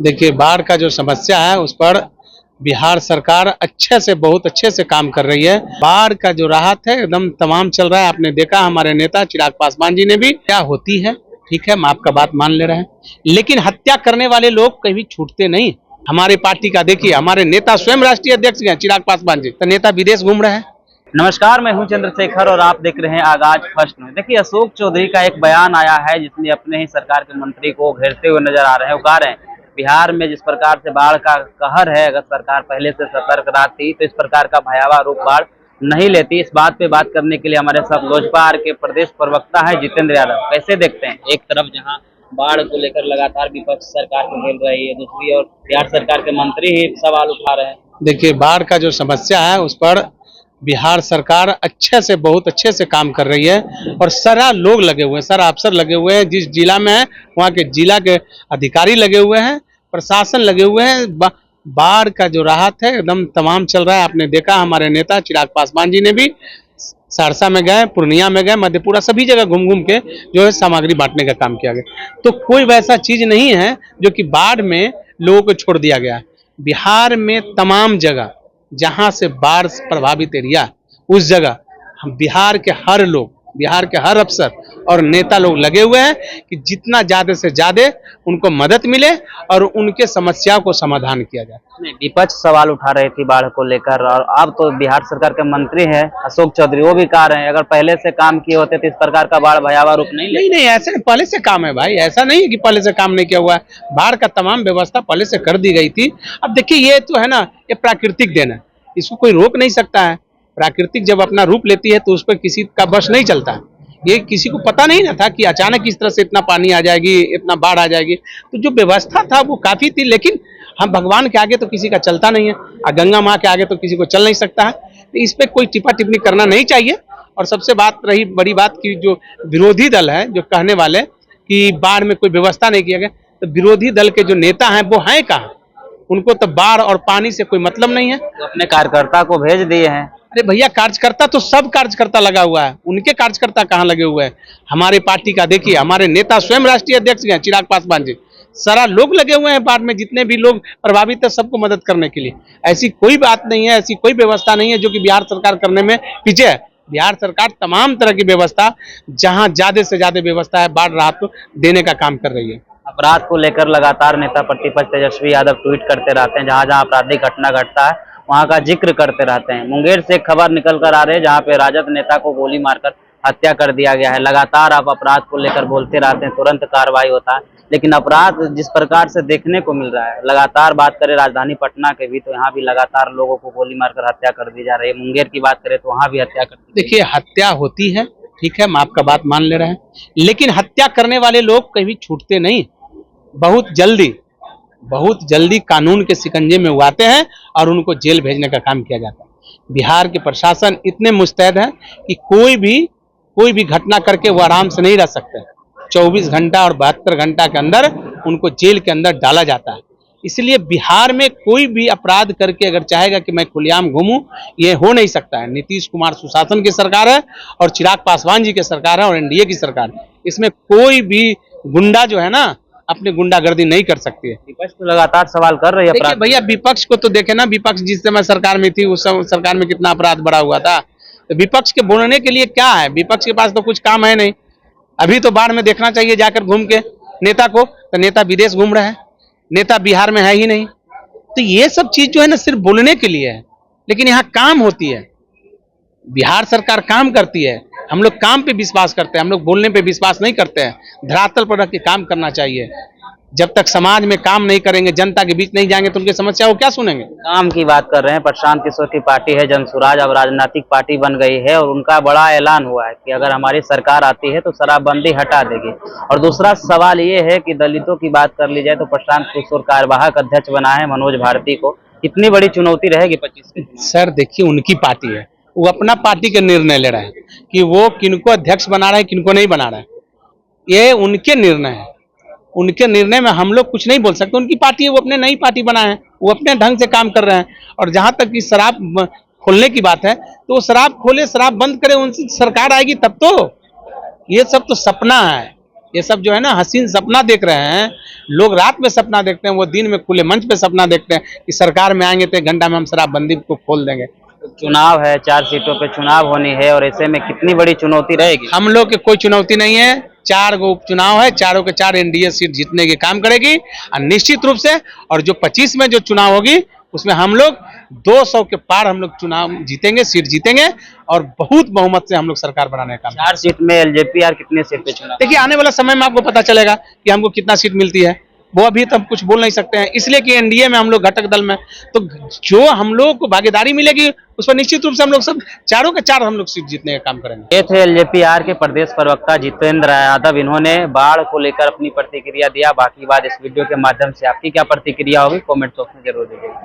देखिए, बाढ़ का जो समस्या है उस पर बिहार सरकार बहुत अच्छे से काम कर रही है। बाढ़ का जो राहत है एकदम तमाम चल रहा है। आपने देखा हमारे नेता चिराग पासवान जी ने भी क्या होती है, ठीक है, हम आपका बात मान ले रहे हैं, लेकिन हत्या करने वाले लोग कभी छूटते नहीं। हमारे पार्टी का देखिए, हमारे नेता स्वयं राष्ट्रीय अध्यक्ष हैं चिराग पासवान जी, तो नेता विदेश घूम रहे हैं। नमस्कार, मैं हूं चंद्रशेखर और आप देख रहे हैं आगाज फर्स्ट न्यूज। देखिए, अशोक चौधरी का एक बयान आया है जिसमें अपने ही सरकार के मंत्री को घेरते हुए नजर आ रहे हैं। वो कह रहे हैं बिहार में जिस प्रकार से बाढ़ का कहर है, अगर सरकार पहले से सतर्क रहती तो इस प्रकार का भयावह रूप बाढ़ नहीं लेती। इस बात पे बात करने के लिए हमारे साथ लोजपा के प्रदेश प्रवक्ता है जितेंद्र यादव। कैसे देखते हैं, एक तरफ जहाँ बाढ़ को लेकर लगातार विपक्ष सरकार को घेर रही है, दूसरी ओर बिहार सरकार के मंत्री ही सवाल उठा रहे हैं। देखिए, बाढ़ का जो समस्या है उस पर बिहार सरकार बहुत अच्छे से काम कर रही है और सारा लोग लगे हुए हैं, सारा अफसर लगे हुए हैं। जिस जिला में है वहाँ के जिला के अधिकारी लगे हुए हैं, प्रशासन लगे हुए हैं। बाढ़ का जो राहत है एकदम तमाम चल रहा है। आपने देखा हमारे नेता चिराग पासवान जी ने भी सहरसा में गए, पूर्णिया में गए, मधेपुरा, सभी जगह घूम घूम के जो है सामग्री बांटने का काम किया गया। तो कोई वैसा चीज नहीं है जो कि बाढ़ में लोगों को छोड़ दिया गया है। बिहार में तमाम जगह जहां से बाढ़ प्रभावित एरिया, उस जगह हम बिहार के हर अफसर और नेता लोग लगे हुए हैं कि जितना ज्यादा से ज्यादा उनको मदद मिले और उनके समस्याओं को समाधान किया जाए। विपक्ष सवाल उठा रही थी बाढ़ को लेकर, और अब तो बिहार सरकार के मंत्री हैं अशोक चौधरी, वो भी कह रहे हैं अगर पहले से काम किए होते तो इस प्रकार का बाढ़ भयावह रूप नहीं ऐसे पहले से काम है भाई, ऐसा नहीं है कि पहले से काम नहीं किया हुआ है। बाढ़ का तमाम व्यवस्था पहले से कर दी गई थी। अब देखिए, ये तो है ना, ये प्राकृतिक देन है, इसको कोई रोक नहीं सकता है। प्राकृतिक जब अपना रूप लेती है तो उस पर किसी का बस नहीं चलता है। ये किसी को पता नहीं ना था कि अचानक इस तरह से इतना पानी आ जाएगी, इतना बाढ़ आ जाएगी। तो जो व्यवस्था था वो काफी थी, लेकिन हम भगवान के आगे तो किसी का चलता नहीं है और गंगा माँ के आगे तो किसी को चल नहीं सकता है। तो इस पर कोई टिप्पा टिप्पणी करना नहीं चाहिए। और सबसे बड़ी बात की जो विरोधी दल है, जो कहने वाले कि बाढ़ में कोई व्यवस्था नहीं किया गया, तो विरोधी दल के जो नेता हैं वो हैं कहाँ? उनको तो बाढ़ और पानी से कोई मतलब नहीं है। तो अपने कार्यकर्ता को भेज दिए हैं। अरे भैया, कार्यकर्ता तो सब कार्यकर्ता लगा हुआ है, उनके कार्यकर्ता कहाँ लगे हुए हैं? हमारे पार्टी का देखिए, हमारे नेता स्वयं राष्ट्रीय अध्यक्ष हैं चिराग पासवान जी, सारा लोग लगे हुए हैं बाढ़ में, जितने भी लोग प्रभावित है सबको मदद करने के लिए। ऐसी कोई बात नहीं है, ऐसी कोई व्यवस्था नहीं है जो कि बिहार सरकार करने में पीछे है। बिहार सरकार तमाम तरह की व्यवस्था, जहाँ ज्यादा से ज्यादा व्यवस्था है, बाढ़ राहत देने का काम कर रही है। अपराध को लेकर लगातार नेता प्रतिपक्ष तेजस्वी यादव ट्वीट करते रहते हैं, जहां जहां आपराधिक घटना घटता है वहां का जिक्र करते रहते हैं। मुंगेर से एक खबर निकल कर आ रही है जहां पे राजद नेता को गोली मारकर हत्या कर दिया गया है। लगातार आप अपराध को लेकर बोलते रहते हैं, तुरंत कार्रवाई होता है, लेकिन अपराध जिस प्रकार से देखने को मिल रहा है, लगातार बात करें राजधानी पटना के भी, तो यहाँ भी लगातार लोगों को गोली मारकर हत्या कर दी जा रही है। मुंगेर की बात करें तो वहाँ भी हत्या कर दी। देखिए, हत्या होती है, ठीक है, हम आपका बात मान ले रहे हैं, लेकिन हत्या करने वाले लोग कभी छूटते नहीं। बहुत जल्दी कानून के शिकंजे में उगाते हैं और उनको जेल भेजने का काम किया जाता है। बिहार के प्रशासन इतने मुस्तैद है कि कोई भी घटना करके वो आराम से नहीं रह सकते। 24 घंटा और 72 घंटा के अंदर उनको जेल के अंदर डाला जाता है। इसलिए बिहार में कोई भी अपराध करके अगर चाहेगा कि मैं खुलेआम घूमूं, ये हो नहीं सकता है। नीतीश कुमार सुशासन की सरकार है और चिराग पासवान जी की सरकार है और एनडीए की सरकार है। इसमें कोई भी गुंडा जो है ना, अपनी गुंडागर्दी नहीं कर सकती है। विपक्ष तो लगातार सवाल कर रही है। भैया, विपक्ष को तो देखे ना, विपक्ष जिस समय सरकार में थी उस समय सरकार में कितना अपराध बढ़ा हुआ था। तो विपक्ष के बोलने के लिए क्या है? विपक्ष के पास तो कुछ काम है नहीं। अभी तो बाढ़ में देखना चाहिए जाकर घूम के नेता को, तो नेता विदेश घूम रहे हैं, नेता बिहार में है ही नहीं। तो ये सब चीज जो है ना, सिर्फ बोलने के लिए है, लेकिन यहाँ काम होती है। बिहार सरकार काम करती है, हम लोग काम पे विश्वास करते हैं, हम लोग बोलने पे विश्वास नहीं करते हैं। धरातल पर रख के काम करना चाहिए। जब तक समाज में काम नहीं करेंगे, जनता के बीच नहीं जाएंगे, तो उनकी समस्या को क्या सुनेंगे? काम की बात कर रहे हैं, प्रशांत किशोर की पार्टी है जनसुराज, अब राजनीतिक पार्टी बन गई है और उनका बड़ा ऐलान हुआ है कि अगर हमारी सरकार आती है तो शराबबंदी हटा देगी। और दूसरा सवाल ये है कि दलितों की बात कर ली जाए तो प्रशांत किशोर कार्यवाहक अध्यक्ष बना है मनोज भारती को। कितनी बड़ी चुनौती रहेगी 25 के? सर देखिए, उनकी पार्टी है, वो अपना पार्टी के निर्णय ले रहे हैं कि वो किनको अध्यक्ष बना रहे हैं, किनको नहीं बना रहे हैं। ये उनके निर्णय है, उनके निर्णय में हम लोग कुछ नहीं बोल सकते। उनकी पार्टी है, वो अपने नई पार्टी बनाए हैं, वो अपने ढंग से काम कर रहे हैं। और जहां तक कि शराब खोलने की बात है, तो वो शराब खोले, शराब बंद करे, उनसे सरकार आएगी तब तो। ये सब तो सपना है, ये सब जो है ना हसीन सपना देख रहे हैं। लोग रात में सपना देखते हैं, वो दिन में खुले मंच पे सपना देखते हैं कि सरकार में आएंगे तो 1 घंटा में हम शराबबंदी को खोल देंगे। चुनाव है, 4 सीटों पे चुनाव होनी है और ऐसे में कितनी बड़ी चुनौती रहेगी? हम लोग के कोई चुनौती नहीं है, 4 गो उपचुनाव है, चारों के 4 एनडीए सीट जीतने के काम करेगी और निश्चित रूप से। और जो 25 में जो चुनाव होगी उसमें हम लोग 200 के पार हम लोग चुनाव जीतेंगे, सीट जीतेंगे और बहुत बहुमत से हम लोग सरकार बनाने का काम। 4 सीट में एलजेपीआर कितने सीट पे चुनाव? देखिए आने वाला समय में आपको पता चलेगा कि हमको कितना सीट मिलती है, वो अभी तो हम कुछ बोल नहीं सकते हैं, इसलिए कि एनडीए में हम लोग घटक दल में, तो जो हम लोग को भागीदारी मिलेगी उस पर निश्चित रूप से हम लोग सब चारों के 4 हम लोग सीट जीतने का काम करेंगे। ये थे एलजेपीआर के प्रदेश प्रवक्ता जितेंद्र यादव। इन्होंने बाढ़ को लेकर अपनी प्रतिक्रिया दिया। बाकी बात इस वीडियो के माध्यम से आपकी क्या प्रतिक्रिया होगी कमेंट बॉक्स में जरूर दीजिएगा।